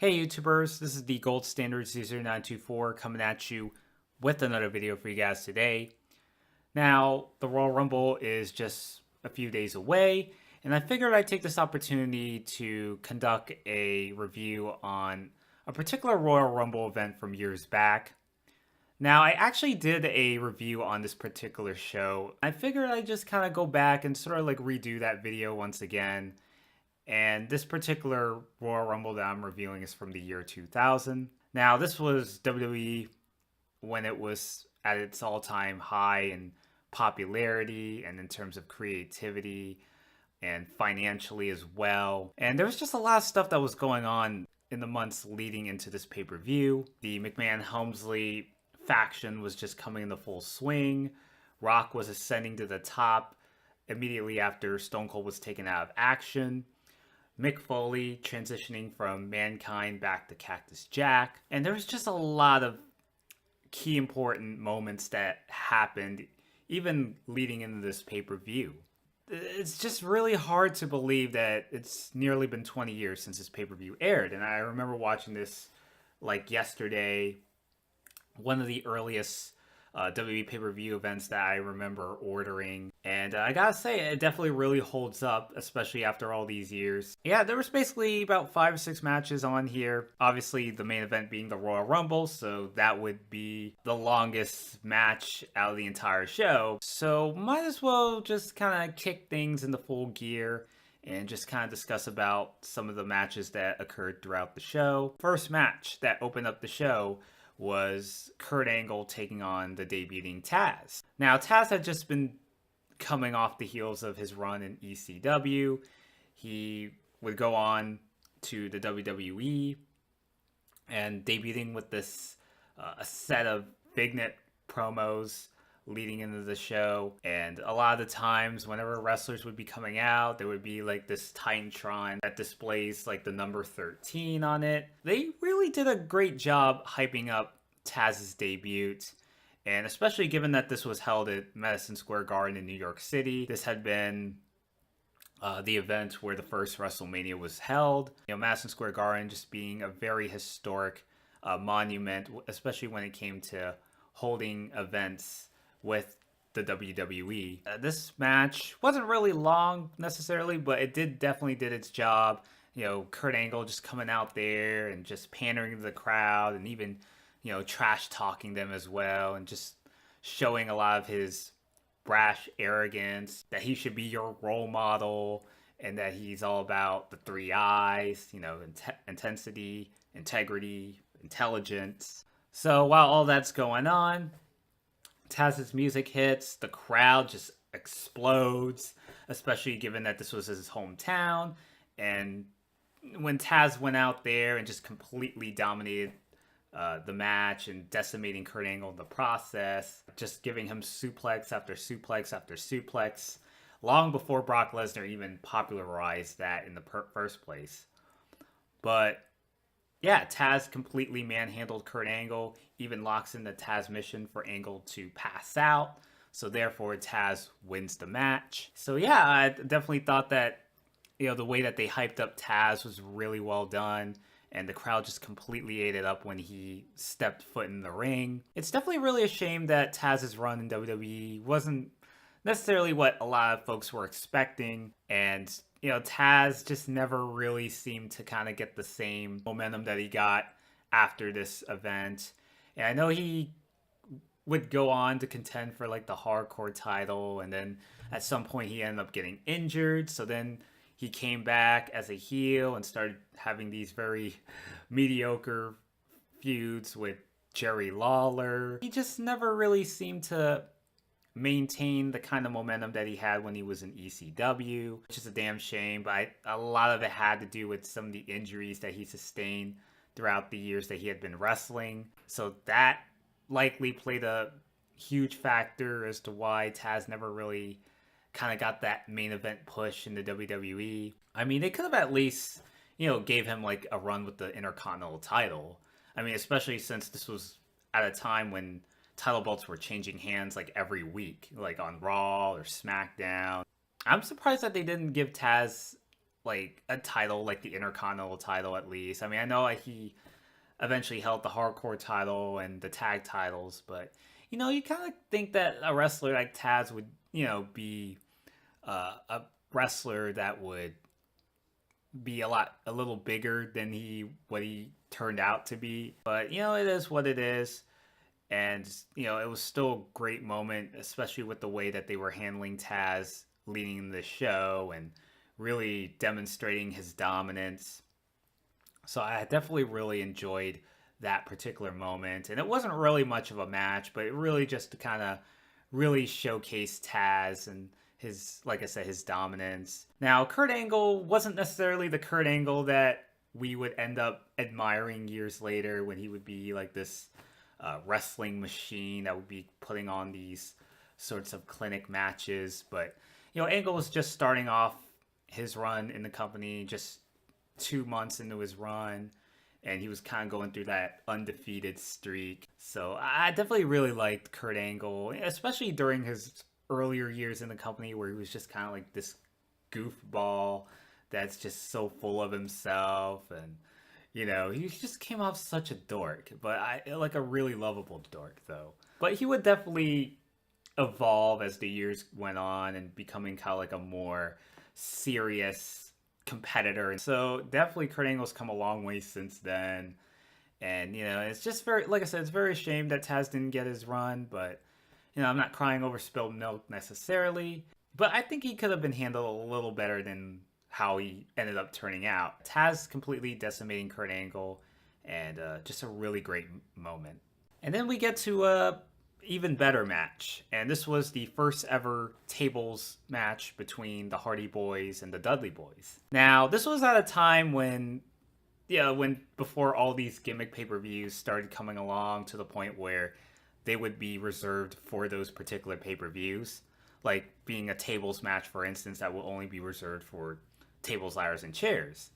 Hey YouTubers, this is the Gold Standard Caesar 924 coming at you with another video for you guys today. Now, the Royal Rumble is just a few days away, and I figured I'd take this opportunity to conduct a review on a particular Royal Rumble event from years back. Now, I actually did a review on this particular show. I figured I'd just kind of go back and sort of like redo that video once again. And this particular Royal Rumble that I'm reviewing is from the year 2000. Now, this was WWE when it was at its all-time high in popularity and in terms of creativity and financially as well. And there was just a lot of stuff that was going on in the months leading into this pay-per-view. The McMahon-Helmsley faction was just coming into full swing. Rock was ascending to the top immediately after Stone Cold was taken out of action. Mick Foley transitioning from Mankind back to Cactus Jack. And there was just a lot of key important moments that happened even leading into this pay-per-view. It's just really hard to believe that it's nearly been 20 years since this pay-per-view aired. And I remember watching this like yesterday, one of the earliest WWE pay-per-view events that I remember ordering. And I gotta say, it definitely really holds up, especially after all these years. Yeah, there was basically about 5 or 6 matches on here. Obviously, the main event being the Royal Rumble, so that would be the longest match out of the entire show. So might as well just kind of kick things into full gear and just kind of discuss about some of the matches that occurred throughout the show. First match that opened up the show was Kurt Angle taking on the debuting Taz. Now, Taz had just been coming off the heels of his run in ECW. He would go on to the WWE and debuting with this a set of Vignet promos leading into the show. And a lot of the times whenever wrestlers would be coming out, there would be like this Titantron that displays like the number 13 on it. They really did a great job hyping up Taz's debut. And especially given that this was held at Madison Square Garden in New York City, this had been the event where the first WrestleMania was held. You know, Madison Square Garden just being a very historic monument, especially when it came to holding events with the WWE. This match wasn't really long necessarily, but it definitely did its job. You know, Kurt Angle just coming out there and just pandering to the crowd and even, you know, trash talking them as well, and just showing a lot of his brash arrogance that he should be your role model and that he's all about the 3 I's, you know, intensity, integrity, intelligence. So while all that's going on, Taz's music hits, the crowd just explodes, especially given that this was his hometown. And when Taz went out there and just completely dominated the match and decimating Kurt Angle in the process, just giving him suplex after suplex after suplex, long before Brock Lesnar even popularized that in the first place. But yeah, Taz completely manhandled Kurt Angle, even locks in the Taz mission for Angle to pass out. So therefore, Taz wins the match. So yeah, I definitely thought that, you know, the way that they hyped up Taz was really well done. And the crowd just completely ate it up when he stepped foot in the ring. It's definitely really a shame that Taz's run in WWE wasn't necessarily what a lot of folks were expecting. And you know, Taz just never really seemed to kind of get the same momentum that he got after this event. And I know he would go on to contend for like the hardcore title, and then at some point he ended up getting injured. So then he came back as a heel and started having these very mediocre feuds with Jerry Lawler. He just never really seemed to maintain the kind of momentum that he had when he was in ECW, which is a damn shame, but a lot of it had to do with some of the injuries that he sustained throughout the years that he had been wrestling. So that likely played a huge factor as to why Taz never really kind of got that main event push in the WWE. I mean, they could have at least, you know, gave him like a run with the Intercontinental title. I mean, especially since this was at a time when title belts were changing hands like every week, like on Raw or SmackDown. I'm surprised that they didn't give Taz like a title like the Intercontinental title at least. I mean, I know like he eventually held the hardcore title and the tag titles, but you kind of think that a wrestler like Taz would, be a wrestler that would be a little bigger than what he turned out to be. But it is what it is. And it was still a great moment, especially with the way that they were handling Taz leading the show and really demonstrating his dominance. So I definitely really enjoyed that particular moment. And it wasn't really much of a match, but it really just to kind of really showcase Taz and his, like I said, his dominance. Now, Kurt Angle wasn't necessarily the Kurt Angle that we would end up admiring years later, when he would be like this wrestling machine that would be putting on these sorts of clinic matches. But Angle was just starting off his run in the company, just 2 months into his run, and he was kind of going through that undefeated streak. So I definitely really liked Kurt Angle, especially during his earlier years in the company, where he was just kind of like this goofball that's just so full of himself. And he just came off such a dork, but like a really lovable dork though. But he would definitely evolve as the years went on and becoming kind of like a more serious competitor. And so definitely Kurt Angle's come a long way since then. And it's just very, like I said, it's very a shame that Taz didn't get his run, but I'm not crying over spilled milk necessarily. But I think he could have been handled a little better than how he ended up turning out. Taz completely decimating Kurt Angle, and just a really great moment. And then we get to a even better match, and this was the first ever tables match between the Hardy Boys and the Dudley Boys. Now, this was at a time when before all these gimmick pay-per-views started coming along, to the point where they would be reserved for those particular pay-per-views, like being a tables match, for instance, that will only be reserved for tables, ladders, and chairs.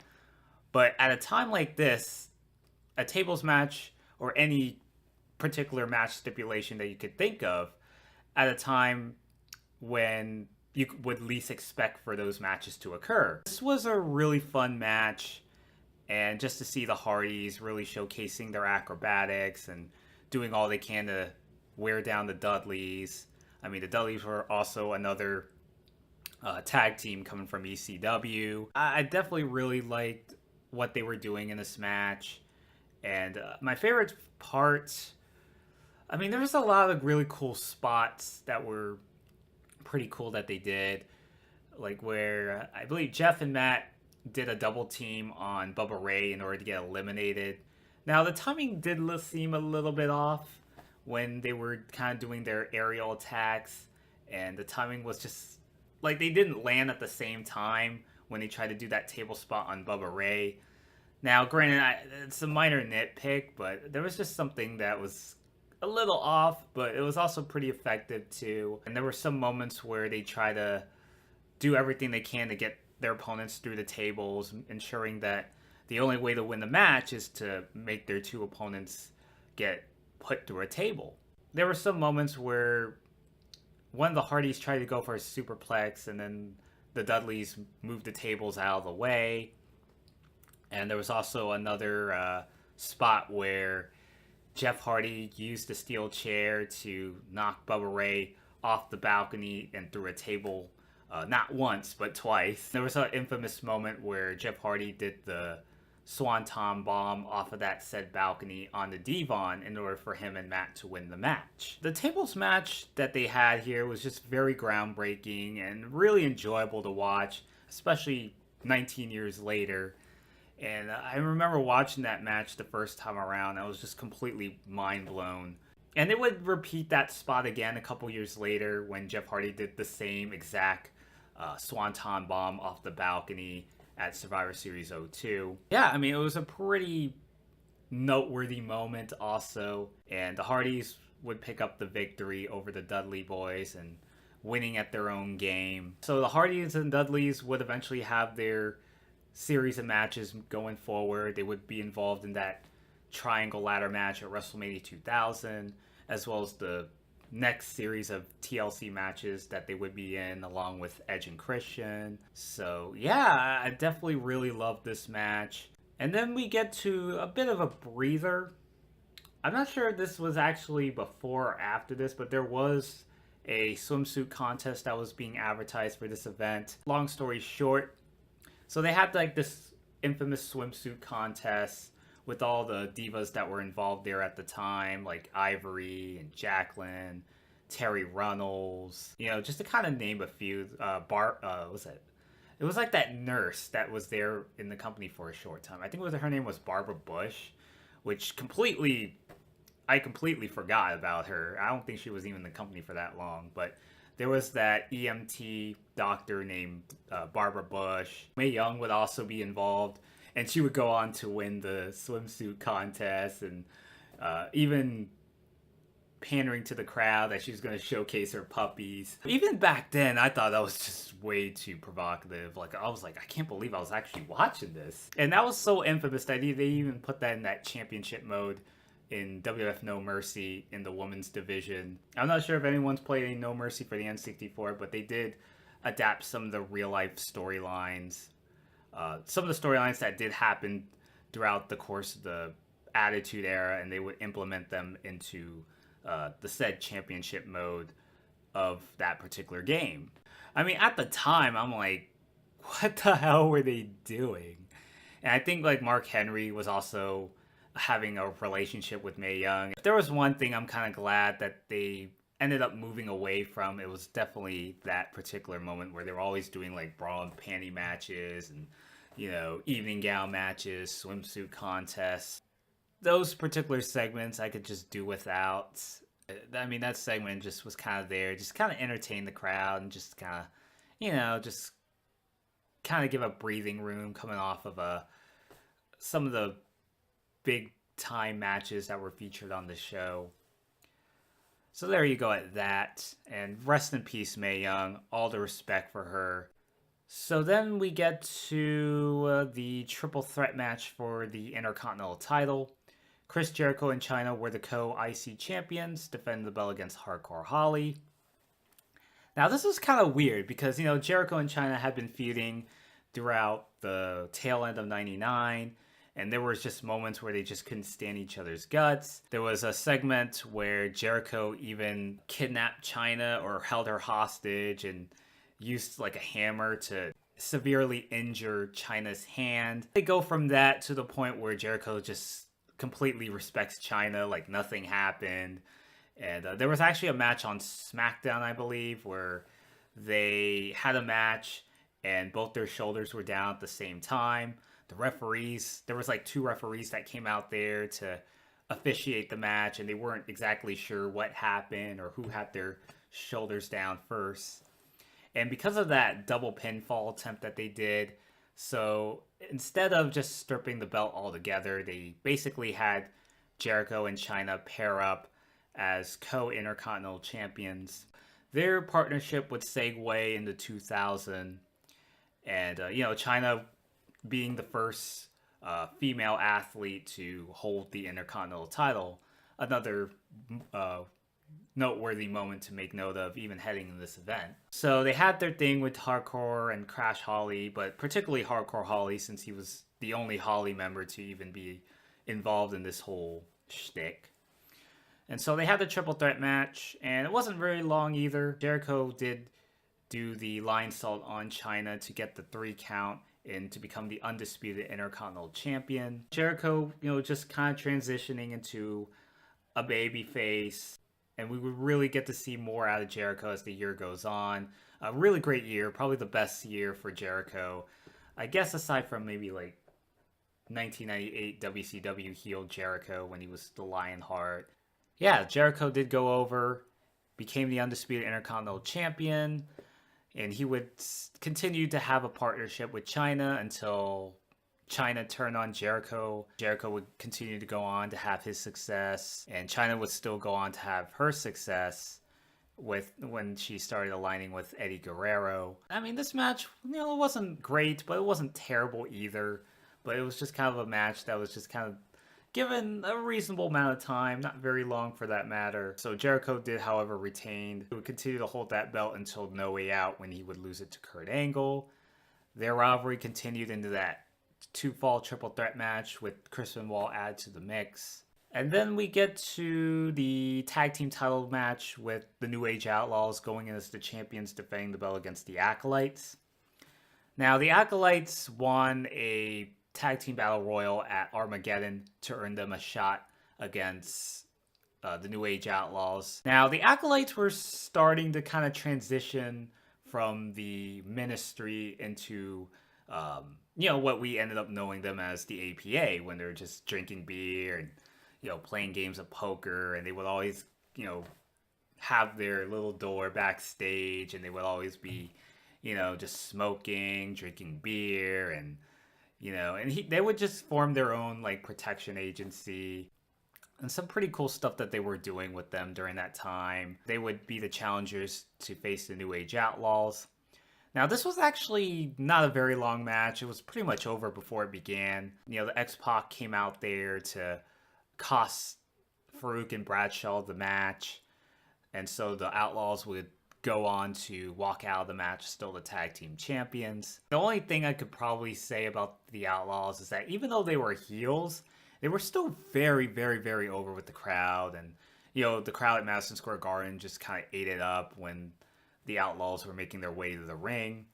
But at a time like this, a tables match, or any particular match stipulation that you could think of, at a time when you would least expect for those matches to occur. This was a really fun match, and just to see the Hardys really showcasing their acrobatics and doing all they can to wear down the Dudleys. I mean, the Dudleys were also another tag team coming from ECW. I definitely really liked what they were doing in this match. And my favorite part, I mean, there was a lot of really cool spots that were pretty cool that they did. Like where I believe Jeff and Matt did a double team on Bubba Ray in order to get eliminated. Now, the timing did seem a little bit off when they were kind of doing their aerial attacks. And the timing was just, like, they didn't land at the same time when they tried to do that table spot on Bubba Ray. Now, granted, it's a minor nitpick, but there was just something that was a little off, but it was also pretty effective too. And there were some moments where they try to do everything they can to get their opponents through the tables, ensuring that the only way to win the match is to make their two opponents get put through a table. There were some moments where one of the Hardys tried to go for a superplex, and then the Dudleys moved the tables out of the way. And there was also another spot where Jeff Hardy used the steel chair to knock Bubba Ray off the balcony and through a table, not once, but twice. There was an infamous moment where Jeff Hardy did the Swanton bomb off of that said balcony on the Devon in order for him and Matt to win the match. The tables match that they had here was just very groundbreaking and really enjoyable to watch, especially 19 years later. And I remember watching that match the first time around. I was just completely mind blown. And they would repeat that spot again a couple years later when Jeff Hardy did the same exact Swanton bomb off the balcony at Survivor Series 02. Yeah, I mean, it was a pretty noteworthy moment also. And the Hardys would pick up the victory over the Dudley Boys and winning at their own game. So the Hardys and Dudleys would eventually have their series of matches going forward. They would be involved in that triangle ladder match at WrestleMania 2000, as well as the next series of TLC matches that they would be in, along with Edge and Christian. So yeah, I definitely really love this match. And then we get to a bit of a breather. I'm not sure if this was actually before or after this, but there was a swimsuit contest that was being advertised for this event. Long story short, so they had like this infamous swimsuit contest with all the divas that were involved there at the time, like Ivory and Jacqueline, Terry Runnels, just to kind of name a few. Was it? It was like that nurse that was there in the company for a short time. I think her name was Barbara Bush, which I completely forgot about her. I don't think she was even in the company for that long, but there was that EMT doctor named Barbara Bush. Mae Young would also be involved, and she would go on to win the swimsuit contest, and even pandering to the crowd that she was going to showcase her puppies. Even back then, I thought that was just way too provocative. Like, I was like, I can't believe I was actually watching this. And that was so infamous that they even put that in that championship mode in WWF No Mercy in the women's division. I'm not sure if anyone's played any No Mercy for the N64, but they did adapt some of the real life storylines. Some of the storylines that did happen throughout the course of the Attitude Era, and they would implement them into the said championship mode of that particular game. I mean, at the time, I'm like, what the hell were they doing? And I think like Mark Henry was also having a relationship with Mae Young. If there was one thing I'm kind of glad that they ended up moving away from, it was definitely that particular moment where they were always doing like bra and panty matches and, evening gown matches, swimsuit contests. Those particular segments I could just do without. I mean, that segment just was kind of there, just kind of entertain the crowd and just kind of, just kind of give a breathing room coming off of some of the big time matches that were featured on the show. So there you go at that. And rest in peace, Mae Young. All the respect for her. So then we get to the triple threat match for the Intercontinental title. Chris Jericho and Chyna were the co-IC champions, defending the belt against Hardcore Holly. Now this was kind of weird because, Jericho and Chyna had been feuding throughout the tail end of 99. And there was just moments where they just couldn't stand each other's guts. There was a segment where Jericho even kidnapped Chyna or held her hostage and used like a hammer to severely injure Chyna's hand. They go from that to the point where Jericho just completely respects Chyna, like nothing happened. And there was actually a match on SmackDown, I believe, where they had a match and both their shoulders were down at the same time. The referees, there was like 2 referees that came out there to officiate the match, and they weren't exactly sure what happened or who had their shoulders down first. And because of that double pinfall attempt that they did, so instead of just stripping the belt altogether, they basically had Jericho and Chyna pair up as co-Intercontinental champions. Their partnership would segue into 2000, and Chyna being the first female athlete to hold the Intercontinental title, another noteworthy moment to make note of even heading in this event. So they had their thing with Hardcore and Crash Holly, but particularly Hardcore Holly since he was the only Holly member to even be involved in this whole shtick. And so they had the triple threat match, and it wasn't very long either. Jericho did do the lion salt on Chyna to get the 3 count and to become the undisputed Intercontinental champion. Jericho, just kind of transitioning into a baby face, and we would really get to see more out of Jericho as the year goes on. A really great year, probably the best year for Jericho. I guess aside from maybe like 1998 WCW heel Jericho when he was the Lionheart. Yeah, Jericho did go over, became the undisputed Intercontinental champion, and he would continue to have a partnership with Chyna until Chyna turned on Jericho. Jericho would continue to go on to have his success, and Chyna would still go on to have her success when she started aligning with Eddie Guerrero. I mean, this match, it wasn't great, but it wasn't terrible either. But it was just kind of a match that was just kind of given a reasonable amount of time, not very long for that matter. So Jericho did, however, retain. He would continue to hold that belt until No Way Out, when he would lose it to Kurt Angle. Their rivalry continued into that two-fall triple threat match with Chris Benoit added to the mix. And then we get to the tag team title match with the New Age Outlaws going in as the champions, defending the belt against the Acolytes. Now, the Acolytes won a tag team battle royal at Armageddon to earn them a shot against the New Age Outlaws. Now, the Acolytes were starting to kind of transition from the ministry into, what we ended up knowing them as the APA, when they're just drinking beer and, playing games of poker, and they would always, have their little door backstage, and they would always be, just smoking, drinking beer, and, they would just form their own, protection agency. And some pretty cool stuff that they were doing with them during that time. They would be the challengers to face the New Age Outlaws. Now, this was actually not a very long match. It was pretty much over before it began. The X-Pac came out there to cost Farouk and Bradshaw the match. And so the Outlaws would go on to walk out of the match still the tag team champions. The only thing I could probably say about the Outlaws is that even though they were heels, they were still very, very, very over with the crowd. And, the crowd at Madison Square Garden just kind of ate it up when the Outlaws were making their way to the ring.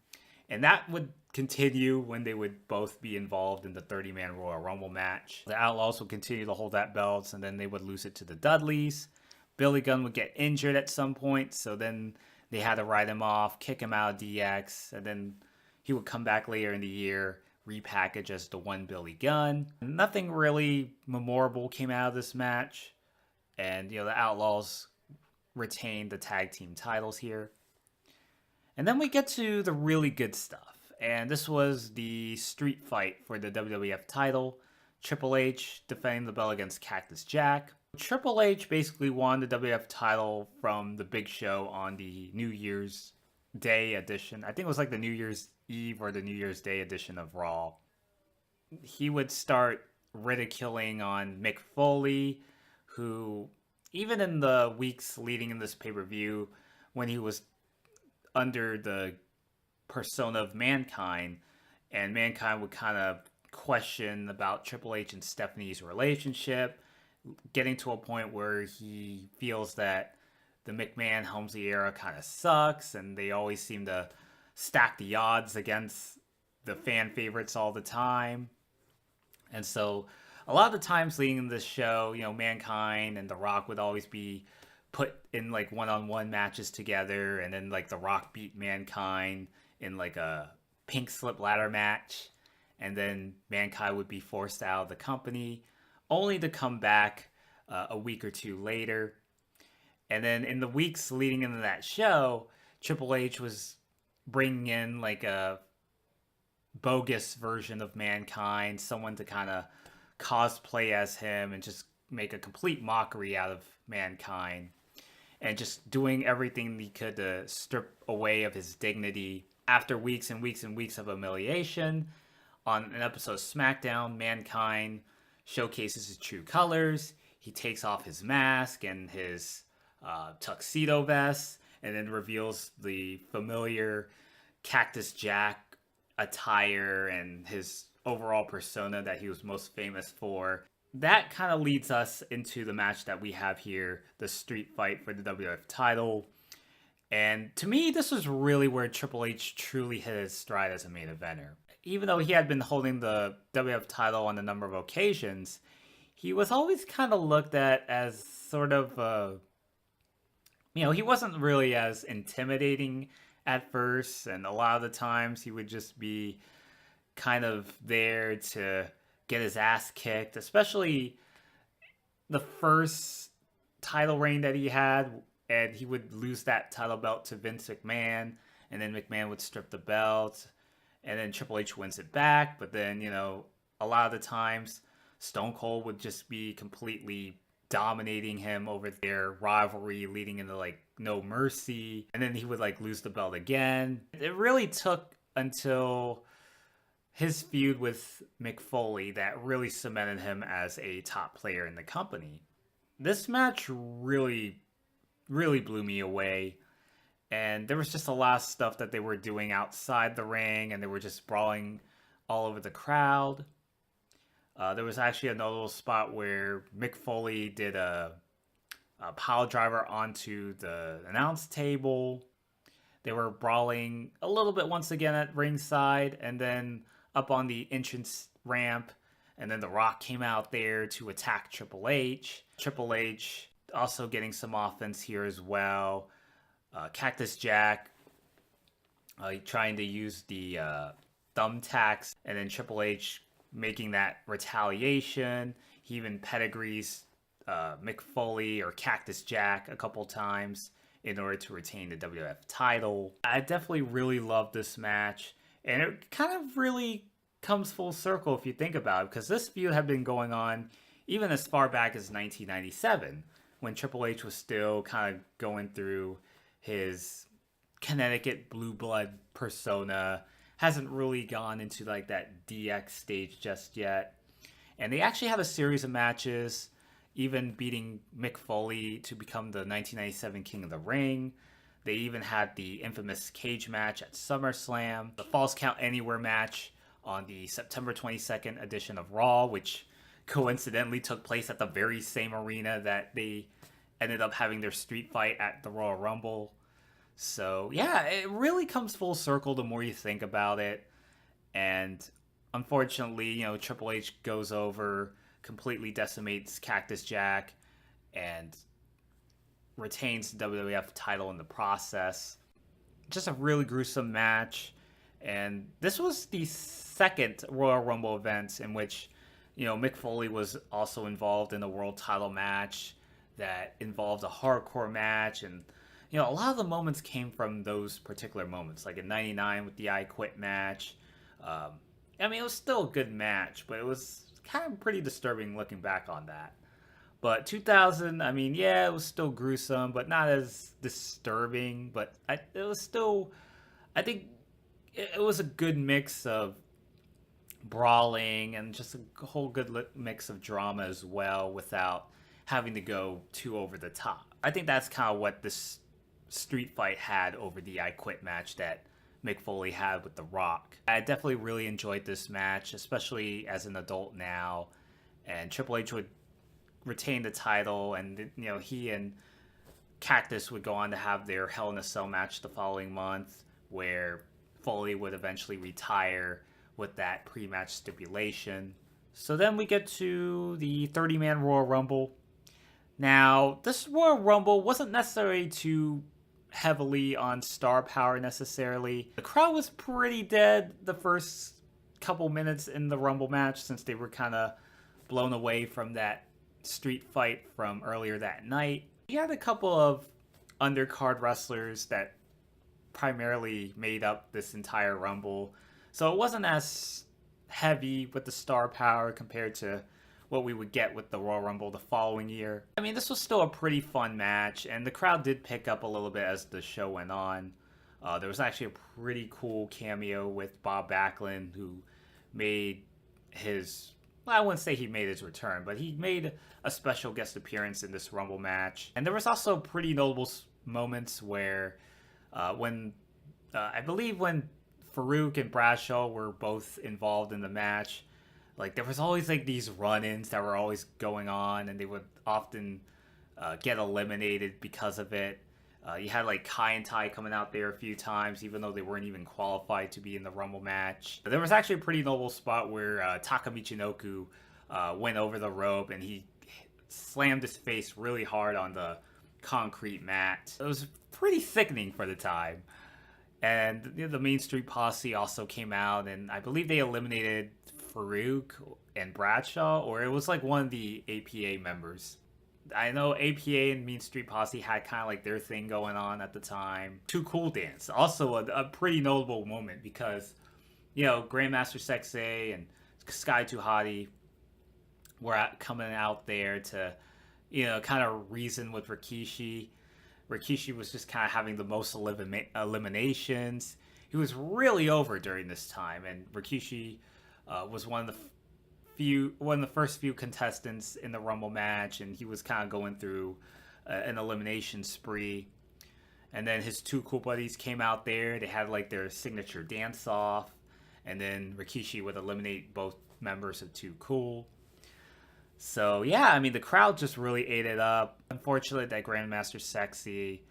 And that would continue when they would both be involved in the 30-man Royal Rumble match. The Outlaws would continue to hold that belt, and then they would lose it to the Dudleys. Billy Gunn would get injured at some point, so then they had to write him off, kick him out of DX, and then he would come back later in the year, repackaged as the One Billy Gunn. Nothing really memorable came out of this match, and the Outlaws retained the tag team titles here. And then we get to the really good stuff, and this was the street fight for the WWF title. Triple H defending the belt against Cactus Jack. Triple H basically won the WWF title from the Big Show on the New Year's Day edition. I think it was the New Year's Eve or the New Year's Day edition of Raw. He would start ridiculing on Mick Foley, who, even in the weeks leading in this pay-per-view, when he was under the persona of Mankind, and Mankind would kind of question about Triple H and Stephanie's relationship, getting to a point where he feels that the McMahon-Helmsley era kind of sucks, and they always seem to stack the odds against the fan favorites all the time. And so a lot of the times leading in this show, Mankind and The Rock would always be put in one-on-one matches together, and then The Rock beat Mankind in a pink slip ladder match, and then Mankind would be forced out of the company, only to come back a week or two later. And then in the weeks leading into that show, Triple H was bringing in a bogus version of Mankind, someone to kind of cosplay as him and just make a complete mockery out of Mankind, and just doing everything he could to strip away of his dignity. After weeks and weeks and weeks of humiliation, on an episode of SmackDown, Mankind showcases his true colors. He takes off his mask and his tuxedo vest, and then reveals the familiar Cactus Jack attire and his overall persona that he was most famous for. That kind of leads us into the match that we have here, the street fight for the WWF title. And to me, this was really where Triple H truly hit his stride as a main eventer. Even though he had been holding the WWF title on a number of occasions, he was always kind of looked at as sort of, he wasn't really as intimidating at first. And a lot of the times he would just be kind of there to get his ass kicked, especially the first title reign that he had, and he would lose that title belt to Vince McMahon, and then McMahon would strip the belt, and then Triple H wins it back. But then, a lot of the times Stone Cold would just be completely dominating him over their rivalry, leading into No Mercy, and then he would lose the belt again. It really took until his feud with Mick Foley that really cemented him as a top player in the company. This match really blew me away. And there was just a lot of stuff that they were doing outside the ring, and they were just brawling all over the crowd. There was actually a notable spot where Mick Foley did a pile driver onto the announce table. They were brawling a little bit once again at ringside, and then up on the entrance ramp. And then The Rock came out there to attack Triple H. Triple H also getting some offense here as well. Cactus Jack trying to use the thumbtacks, and then Triple H making that retaliation. He even pedigrees Mick Foley or Cactus Jack a couple times in order to retain the WWF title. I definitely really love this match, and it kind of really comes full circle if you think about it, because this feud had been going on even as far back as 1997, when Triple H was still kind of going through his Connecticut blue blood persona. Hasn't really gone into like that DX stage just yet. And they actually had a series of matches, even beating Mick Foley to become the 1997 King of the Ring. They even had the infamous cage match at SummerSlam, the Falls Count Anywhere match on the September 22nd edition of Raw, which coincidentally took place at the very same arena that they ended up having their street fight at the Royal Rumble. So yeah, it really comes full circle the more you think about it. And unfortunately, Triple H goes over, completely decimates Cactus Jack, and retains the WWF title in the process. Just a really gruesome match. And this was the second Royal Rumble event in which, Mick Foley was also involved in a world title match that involved a hardcore match. And, a lot of the moments came from those particular moments, like in 99 with the I Quit match. It was still a good match, but it was kind of pretty disturbing looking back on that. But 2000, it was still gruesome, but not as disturbing. But it was still, I think it was a good mix of brawling and just a whole good mix of drama as well, without having to go too over the top. I think that's kind of what this street fight had over the I Quit match that Mick Foley had with The Rock. I definitely really enjoyed this match, especially as an adult now. And Triple H would retain the title, and he and Cactus would go on to have their Hell in a Cell match the following month, where Foley would eventually retire with that pre-match stipulation. So then we get to the 30-man Royal Rumble. Now, this Royal Rumble wasn't necessarily too heavily on star power necessarily. The crowd was pretty dead the first couple minutes in the Rumble match, since they were kind of blown away from that street fight from earlier that night. You had a couple of undercard wrestlers that primarily made up this entire Rumble, so it wasn't as heavy with the star power compared to what we would get with the Royal Rumble the following year. This was still a pretty fun match, and the crowd did pick up a little bit as the show went on. There was actually a pretty cool cameo with Bob Backlund, who made his, well, I wouldn't say he made his return, but he made a special guest appearance in this Rumble match. And there was also pretty notable moments where when I believe when Farouk and Bradshaw were both involved in the match, like there was always like these run-ins that were always going on, and they would often get eliminated because of it. You had like Kai and Tai coming out there a few times, even though they weren't even qualified to be in the Rumble match. But there was actually a pretty notable spot where Taka Michinoku went over the rope, and he slammed his face really hard on the concrete mat. It was pretty sickening for the time. And the Main Street Posse also came out, and I believe they eliminated Farouk and Bradshaw, or it was like one of the APA members. I know APA and Mean Street Posse had kind of like their thing going on at the time. Too Cool Dance, also a pretty notable moment, because Grandmaster Sexay and Sky Too Hottie were coming out there to kind of reason with Rikishi. Rikishi was just kind of having the most eliminations. he was really over during this time, and Rikishi was one of the first few contestants in the Rumble match, and he was kind of going through an elimination spree. And then his two cool buddies came out there. They had like their signature dance off, and then Rikishi would eliminate both members of Too Cool. So yeah, I mean the crowd just really ate it up. Unfortunately, that Grandmaster Sexy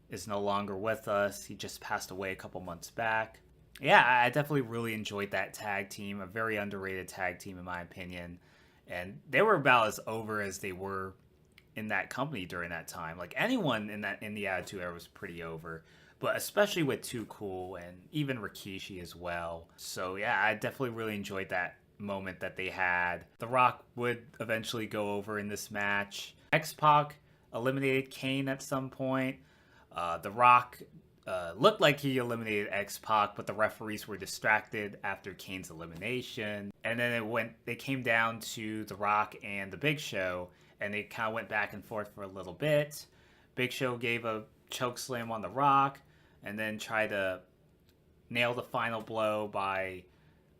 is no longer with us. He just passed away a couple months back. Yeah, I definitely really enjoyed that tag team. A very underrated tag team in my opinion. And they were about as over as they were in that company during that time. Like anyone in the Attitude Era was pretty over, but especially with Too Cool and even Rikishi as well. So yeah, I definitely really enjoyed that moment that they had. The Rock would eventually go over in this match. X-Pac eliminated Kane at some point. The Rock looked like he eliminated X-Pac, but the referees were distracted after Kane's elimination. And then they came down to The Rock and The Big Show, and they kind of went back and forth for a little bit. Big Show gave a choke slam on The Rock, and then tried to nail the final blow by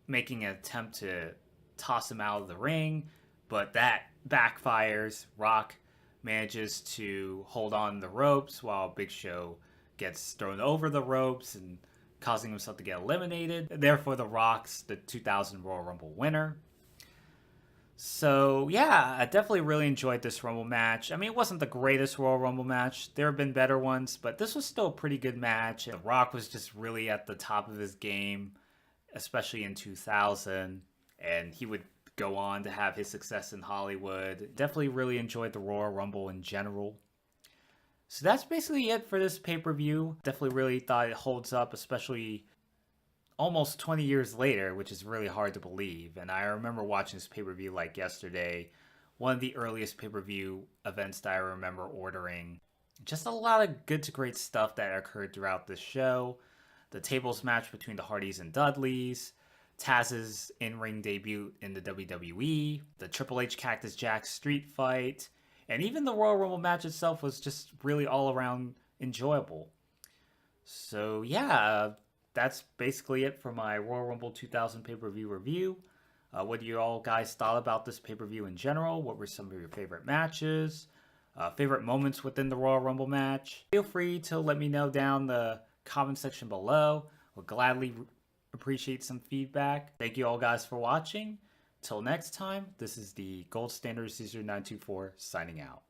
making an attempt to toss him out of the ring, but that backfires. Rock manages to hold on to the ropes while Big Show gets thrown over the ropes and causing himself to get eliminated. Therefore, The Rock's the 2000 Royal Rumble winner. So yeah, I definitely really enjoyed this Rumble match. I mean, it wasn't the greatest Royal Rumble match. There have been better ones, but this was still a pretty good match. The Rock was just really at the top of his game, especially in 2000, and he would go on to have his success in Hollywood. Definitely really enjoyed the Royal Rumble in general. So that's basically it for this pay-per-view. Definitely really thought it holds up, especially almost 20 years later, which is really hard to believe. And I remember watching this pay-per-view like yesterday. One of the earliest pay-per-view events that I remember ordering. Just a lot of good to great stuff that occurred throughout this show. The tables match between the Hardys and Dudleys, Taz's in-ring debut in the WWE, the Triple H Cactus Jack street fight, and even the Royal Rumble match itself was just really all around enjoyable. So yeah, that's basically it for my Royal Rumble 2000 pay-per-view review. What do you all guys thought about this pay-per-view in general? What were some of your favorite matches? Favorite moments within the Royal Rumble match? Feel free to let me know down the comment section below. Would gladly appreciate some feedback. Thank you all guys for watching. Till next time, this is the Gold Standard Caesar 924 signing out.